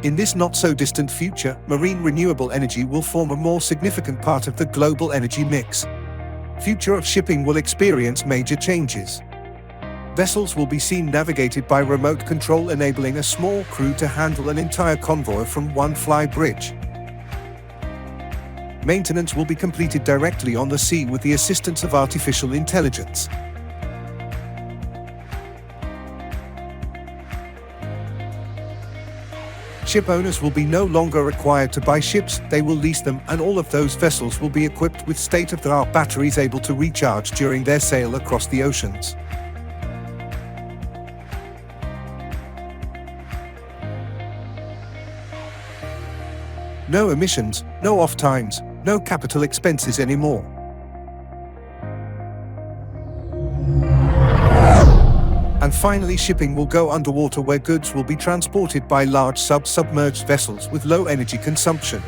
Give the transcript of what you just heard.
In this not-so-distant future, marine renewable energy will form a more significant part of the global energy mix. Future of shipping will experience major changes. Vessels will be seen navigated by remote control, enabling a small crew to handle an entire convoy from one fly bridge. Maintenance will be completed directly on the sea with the assistance of artificial intelligence. Ship owners will be no longer required to buy ships, they will lease them, and all of those vessels will be equipped with state-of-the-art batteries able to recharge during their sail across the oceans. No emissions, no off times, no capital expenses anymore. And finally, shipping will go underwater, where goods will be transported by large submerged vessels with low energy consumption.